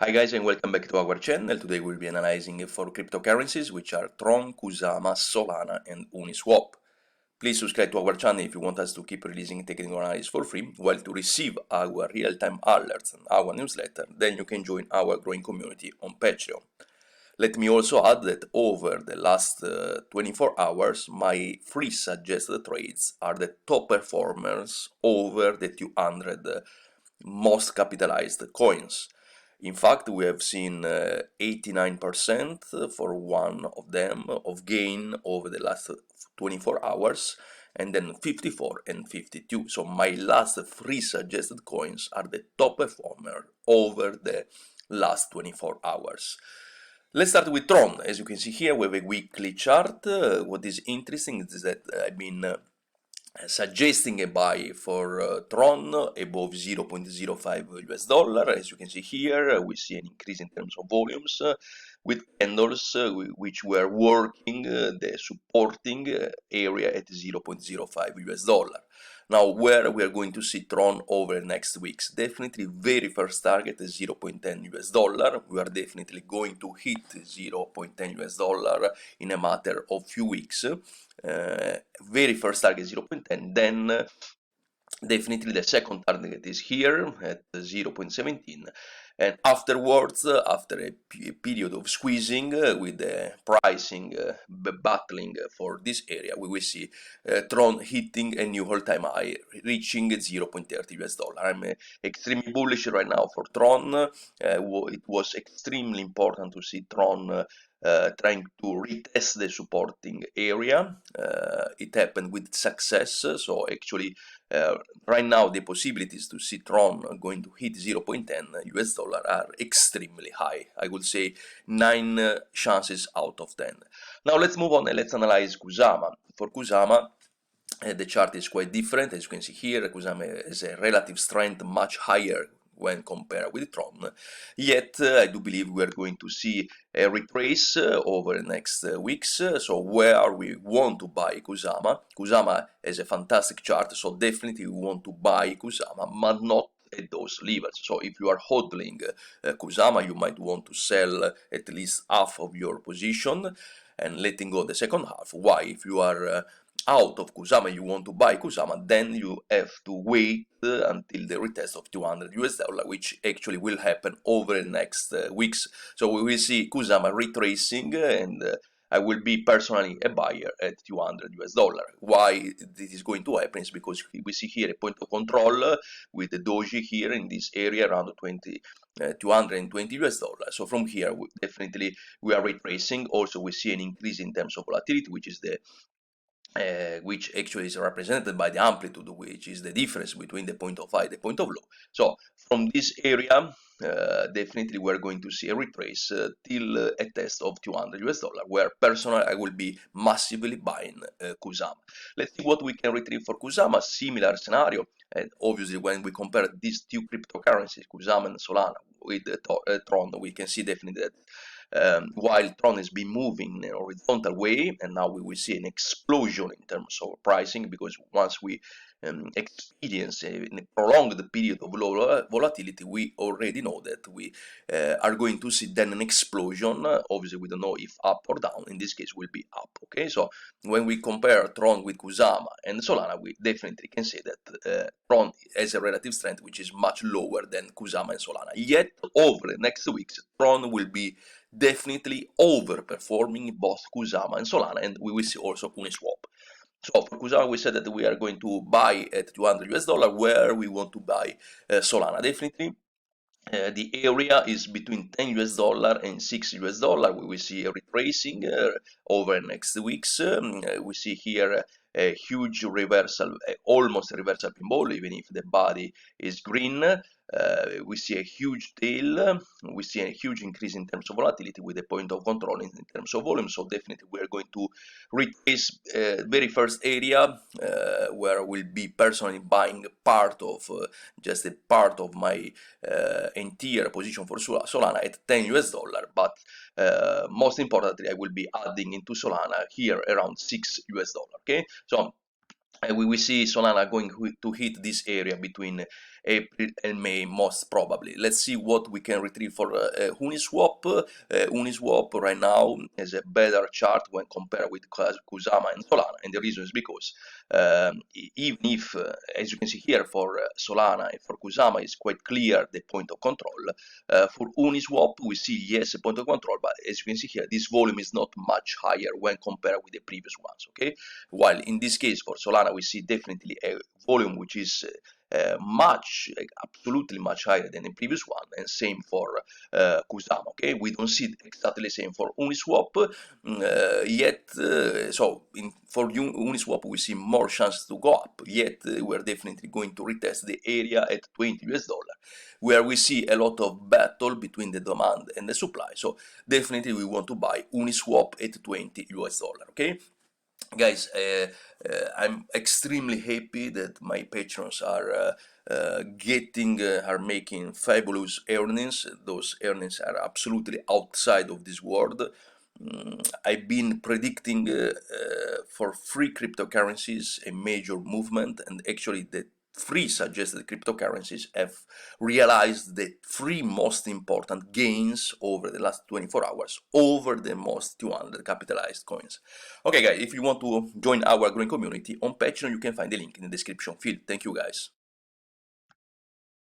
Hi guys and welcome back to our channel. Today we'll be analyzing 4 cryptocurrencies which are TRON, KUSAMA, SOLANA and UNISWAP. Please subscribe to our channel if you want us to keep releasing technical analysis for free, while to receive our real-time alerts and our newsletter, then you can join our growing community on Patreon. Let me also add that over the last 24 hours, my free suggested trades are the top performers over the 200 most capitalized coins. In fact, we have seen 89% for one of them of gain over the last 24 hours, and then 54 and 52. So my last free suggested coins are the top performer over the last 24 hours. Let's start with TRON. As you can see here, we have a weekly chart. What is interesting is that I've been suggesting a buy for TRON above 0.05 US dollar. As you can see here, we see an increase in terms of volumes with candles which were working the supporting area at 0.05 US dollar. Now, where we are going to see TRON over the next weeks? Definitely very first target is 0.10 US dollar. We are definitely going to hit 0.10 US dollar in a matter of few weeks. Very first target 0.10, then definitely the second target is here at 0.17, and afterwards, after a period of squeezing with the pricing battling for this area, we will see TRON hitting a new all-time high, reaching 0.30 US dollar. I'm extremely bullish right now for TRON. It was extremely important to see TRON trying to retest the supporting area. It happened with success, so actually right now the possibilities to see TRON going to hit 0.10 US dollar are extremely high. I would say 9 chances out of 10. Now let's move on and let's analyze KUSAMA. For KUSAMA, the chart is quite different. As you can see here, KUSAMA has a relative strength much higher when compared with TRON, yet I do believe we are going to see a retrace over the next weeks. So where we want to buy KUSAMA, KUSAMA has a fantastic chart, so definitely we want to buy KUSAMA, but not at those levels. So if you are hodling KUSAMA, you might want to sell at least half of your position and letting go the second half. Why? If you are out of KUSAMA, you want to buy KUSAMA, then you have to wait until the retest of 200 US dollar, which actually will happen over the next weeks. So we will see KUSAMA retracing, and I will be personally a buyer at 200 US dollar. Why this is going to happen is because we see here a point of control with the doji here in this area around 220 US dollar. So from here, definitely we are retracing. Also, we see an increase in terms of volatility, which is the which actually is represented by the amplitude, which is the difference between the point of high and the point of low. So from this area, definitely we're going to see a retrace till a test of 200 US dollar, where personally I will be massively buying KUSAMA. Let's see what we can retrieve for KUSAMA. Similar scenario, and obviously when we compare these two cryptocurrencies, KUSAMA and SOLANA, with TRON, we can see definitely that while TRON has been moving in a horizontal way, and now we will see an explosion in terms of pricing, because once we experience a prolonged period of low volatility, we already know that we are going to see then an explosion. Obviously, we don't know if up or down. In this case, will be up. Okay, so when we compare TRON with KUSAMA and Solana, we definitely can say that TRON has a relative strength which is much lower than KUSAMA and Solana. Yet, over the next weeks, TRON will be definitely overperforming both KUSAMA and Solana, and we will see also UNISWAP. So for KUSAMA, we said that we are going to buy at 200 US dollar, where we want to buy Solana. Definitely, the area is between 10 US dollar and 6 US dollar. We will see a retracing over next weeks. We see here a huge reversal, almost a reversal pinball, even if the body is green. We see a huge tail. We see a huge increase in terms of volatility with a point of control in terms of volume. So definitely we are going to retrace very first area where I will be personally buying part of just a part of my entire position for Solana at 10 US dollar, but most importantly I will be adding into Solana here around 6 US dollar. Okay, so we will see Solana going to hit this area between April and May most probably. Let's see what we can retrieve for Uniswap. Uniswap right now has a better chart when compared with Kusama and Solana, and the reason is because even if, as you can see here, for Solana and for Kusama is quite clear the point of control, for Uniswap we see yes a point of control, but as you can see here, this volume is not much higher when compared with the previous ones, okay? While in this case for Solana we see definitely a volume which is absolutely much higher than the previous one, and same for Kusama. Okay, we don't see exactly the same for Uniswap yet. For Uniswap, we see more chances to go up. Yet we're definitely going to retest the area at $20, where we see a lot of battle between the demand and the supply. So definitely we want to buy Uniswap at $20. Okay. Guys, I'm extremely happy that my patrons are are making fabulous earnings. Those earnings are absolutely outside of this world. I've been predicting for free cryptocurrencies a major movement, and actually the three suggested cryptocurrencies have realized the three most important gains over the last 24 hours over the most 200 capitalized coins. Okay guys, if you want to join our growing community on Patreon, you can find the link in the description field. Thank you guys.